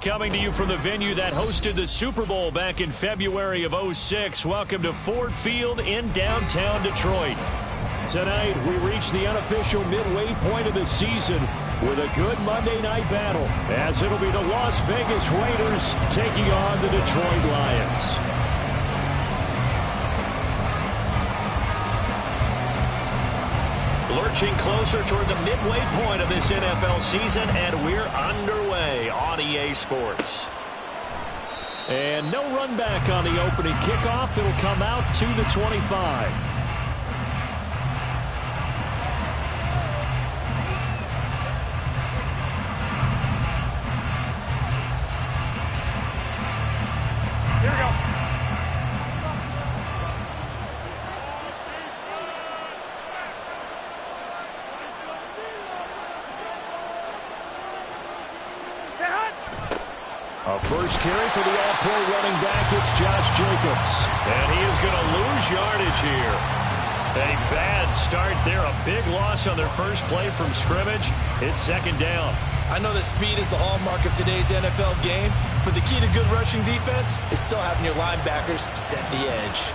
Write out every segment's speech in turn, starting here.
coming to you from the venue that hosted the Super Bowl back in February of '06. Welcome to Ford Field in downtown Detroit. Tonight, we reach the unofficial midway point of the season with a good Monday night battle, as it'll be the Las Vegas Raiders taking on the Detroit Lions. Lurching closer toward the midway point of this NFL season, and we're underway on EA Sports. And no run back on the opening kickoff. It'll come out to the 25. First carry for the all-pro running back, it's Josh Jacobs. And he is going to lose yardage here. A bad start there, a big loss on their first play from scrimmage. It's second down. I know that speed is the hallmark of today's NFL game, but the key to good rushing defense is still having your linebackers set the edge.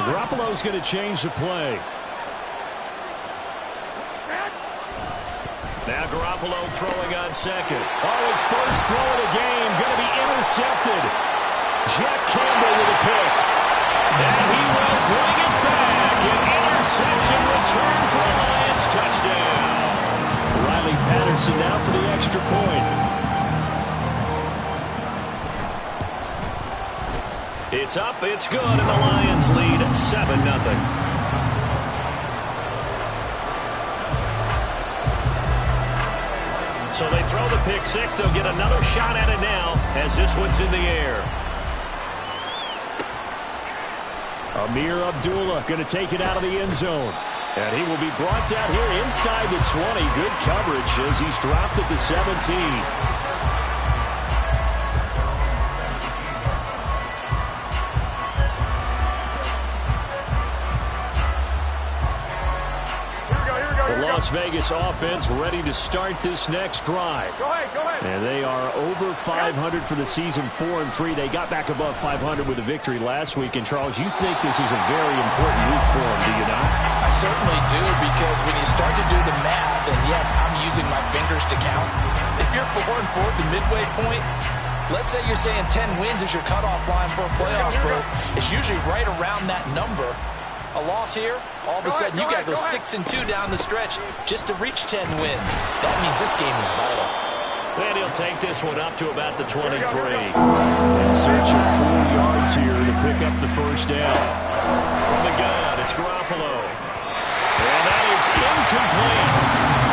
Garoppolo's going to change the play. Now Garoppolo throwing on second. Oh, his first throw of the game going to be intercepted. Jack Campbell with a pick. And he will bring it back. An interception return for a Lions touchdown. Riley Patterson now for the extra point. It's up, it's good, and the Lions lead 7-0. So they throw the pick six. They'll get another shot at it now as this one's in the air. Amir Abdullah going to take it out of the end zone. And he will be brought down here inside the 20. Good coverage as he's dropped at the 17. Las Vegas offense ready to start this next drive. Go ahead. And they are over 500 for the season, 4-3. They got back above 500 with a victory last week. And, Charles, you think this is a very important week for them, do you not? I certainly do, because when you start to do the math, and yes, I'm using my fingers to count. If you're 4-4 at the midway point, let's say you're saying 10 wins is your cutoff line for a playoff berth. It's usually right around that number. A loss here, all of a sudden you got to go 6-2 down the stretch just to reach 10 wins. That means this game is vital. And he'll take this one up to about the 23. In search of 4 yards here to pick up the first down. From the gun, it's Garoppolo. And that is incomplete.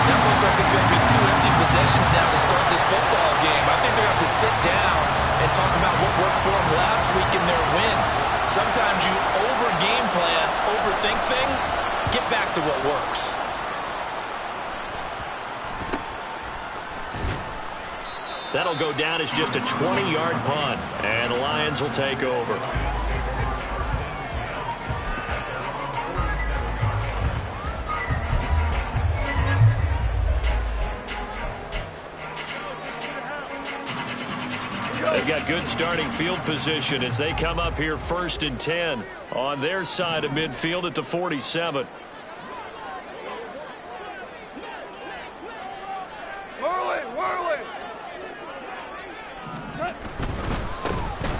That looks like it's going to be 2 empty possessions now to start this football game. I think they're going to have to sit down and talk about what worked for them last week in their win. Sometimes you over-game plan, overthink things, get back to what works. That'll go down as just a 20-yard punt, and the Lions will take over. They've got good starting field position as they come up here 1st and 10 on their side of midfield at the 47.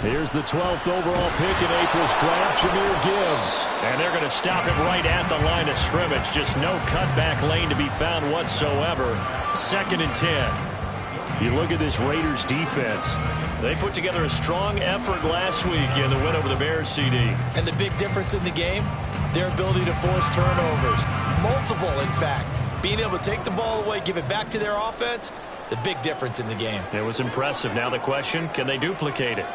Here's the 12th overall pick in April's draft, Jahmyr Gibbs. And they're going to stop it right at the line of scrimmage. Just no cutback lane to be found whatsoever. 2nd and 10. You look at this Raiders defense. They put together a strong effort last week in the win over the Bears, CD. And the big difference in the game, their ability to force turnovers. Multiple, in fact. Being able to take the ball away, give it back to their offense, the big difference in the game. It was impressive. Now the question, can they duplicate it?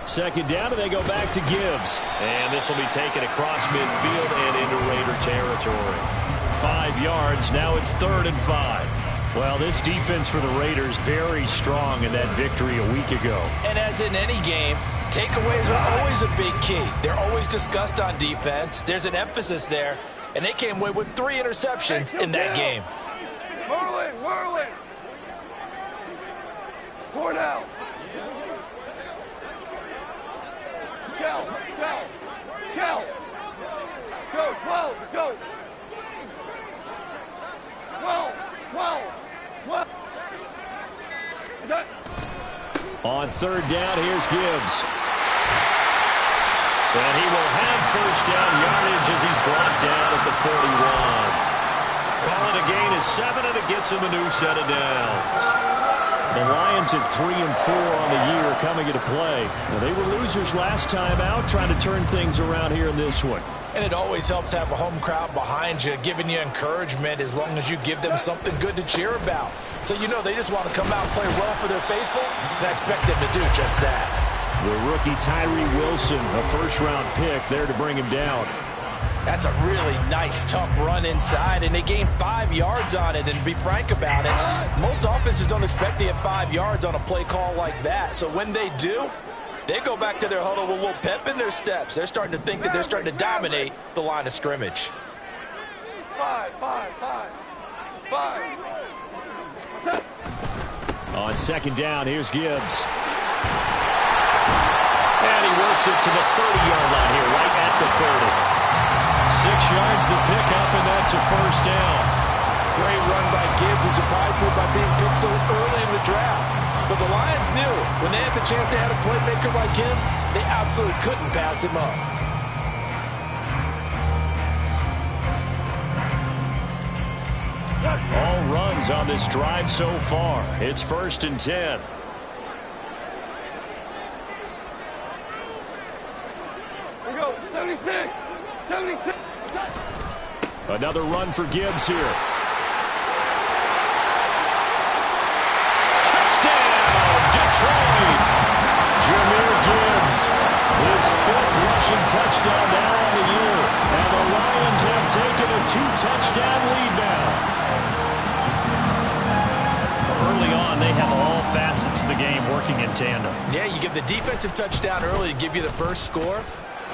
2nd down, and they go back to Gibbs. And this will be taken across midfield and into Raider territory. 5 yards. Now it's 3rd and 5. Well, this defense for the Raiders very strong in that victory a week ago. And as in any game, Takeaways are always a big key. They're always discussed on defense. There's an emphasis there, and they came away with 3 interceptions in that game. Whirling. 4 now. Kel. Go, 12, go. 12. On third down, here's Gibbs. And he will have first down yardage as he's brought down at the 41. Call it a gain of 7, and it gets him a new set of downs. The Lions at 3-4 on the year coming into play. Now, they were losers last time out, trying to turn things around here in this one. And it always helps to have a home crowd behind you, giving you encouragement as long as you give them something good to cheer about. So you know they just want to come out and play well for their faithful, and I expect them to do just that. The rookie Tyree Wilson, a first-round pick, there to bring him down. That's a really nice, tough run inside, and they gained 5 yards on it. And to be frank about it, most offenses don't expect to get 5 yards on a play call like that. So when they do, they go back to their huddle with a little pep in their steps. They're starting to think that they're starting to dominate the line of scrimmage. 5. On second down, here's Gibbs. And he works it to the 30-yard line here, right at the 30. 6 yards the pickup, and that's a first down. Great run by Gibbs, and surprised me by being picked so early in the draft. But the Lions knew when they had the chance to add a playmaker like him, they absolutely couldn't pass him up. All runs on this drive so far. It's 1st and 10. Here we go. 76. Another run for Gibbs here. Touchdown, Detroit! Jahmyr Gibbs, his 5th rushing touchdown now on the year. And the Lions have taken a 2-touchdown lead now. Early on, they have all facets of the game working in tandem. Yeah, you give the defensive touchdown early to give you the first score,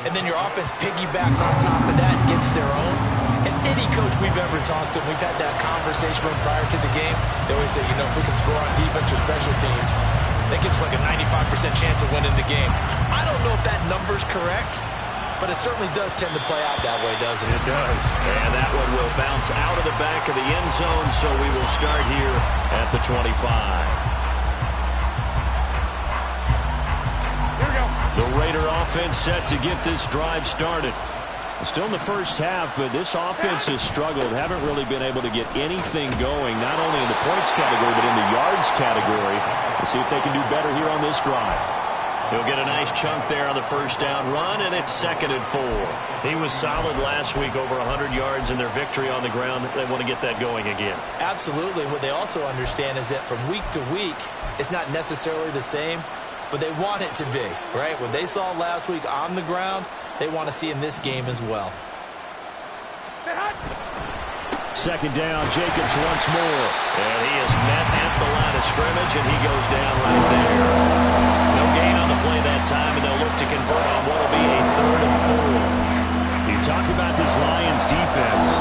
and then your offense piggybacks on top of that and gets their own. And any coach we've ever talked to, we've had that conversation with prior to the game. They always say, you know, if we can score on defense or special teams, that gives like a 95% chance of winning the game. I don't know if that number's correct, but it certainly does tend to play out that way, doesn't it? It does. And that one will bounce out of the back of the end zone, so we will start here at the 25. Here we go. The Raider offense set to get this drive started. Still in the first half, but this offense has struggled. Haven't really been able to get anything going, not only in the points category, but in the yards category. We'll see if they can do better here on this drive. He'll get a nice chunk there on the first down run, and it's 2nd and 4. He was solid last week, over 100 yards in their victory on the ground. They want to get that going again. Absolutely. What they also understand is that from week to week, it's not necessarily the same, but they want it to be, right? What they saw last week on the ground, they want to see in this game as well. 2nd down, Jacobs once more. And he is met at the line of scrimmage, and he goes down right there. No gain on the play that time, and they'll look to convert on what will be a 3rd and 4. You talk about this Lions defense.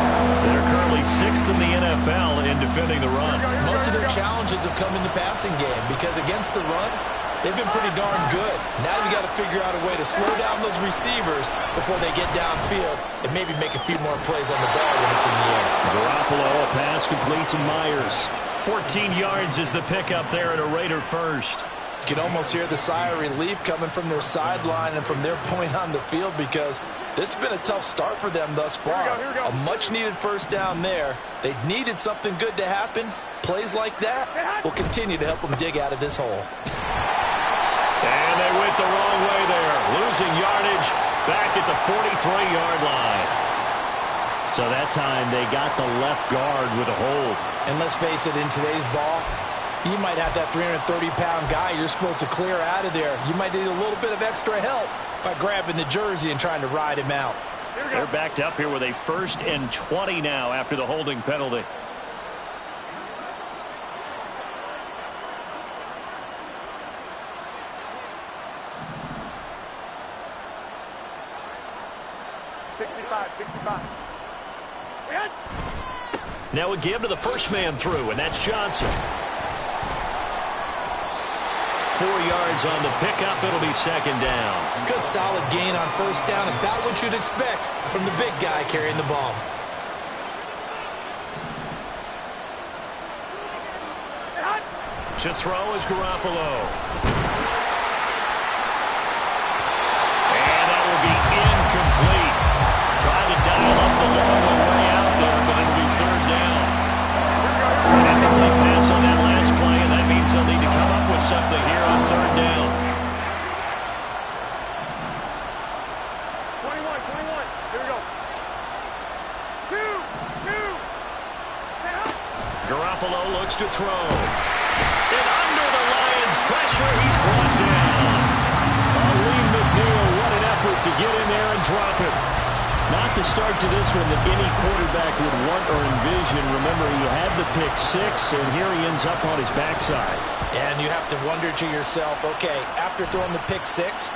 They're currently 6th in the NFL in defending the run. Most of their challenges have come in the passing game because against the run, they've been pretty darn good. Now you got to figure out a way to slow down those receivers before they get downfield and maybe make a few more plays on the ball when it's in the air. Garoppolo, a pass complete to Myers. 14 yards is the pickup there at a Raider first. You can almost hear the sigh of relief coming from their sideline and from their point on the field because this has been a tough start for them thus far. Here we go. A much-needed first down there. They needed something good to happen. Plays like that will continue to help them dig out of this hole. And they went the wrong way there. Losing yardage back at the 43-yard line. So that time they got the left guard with a hold. And let's face it, in today's ball, you might have that 330-pound guy you're supposed to clear out of there. You might need a little bit of extra help by grabbing the jersey and trying to ride him out. They're backed up here with a 1st and 20 now after the holding penalty. 65, 65. Hit. Now a give to the first man through, and that's Johnson. 4 yards on the pickup. It'll be second down. Good solid gain on first down, about what you'd expect from the big guy carrying the ball. To throw is Garoppolo. And that will be incomplete. Trying to dial up the long way out there, but it'll be third down. An incomplete pass on that last play, and that means they'll need to come up with something here on third down. 21, 21. Here we go. 2. Garoppolo looks to throw. And under the Lions' pressure, he's brought down. Lee McNeil, what an effort to get in there and drop it. Not the start to this one that any quarterback would want or envision. Remember, he had the pick six, and here he ends up on his backside. And you have to wonder to yourself, okay, after throwing the pick six,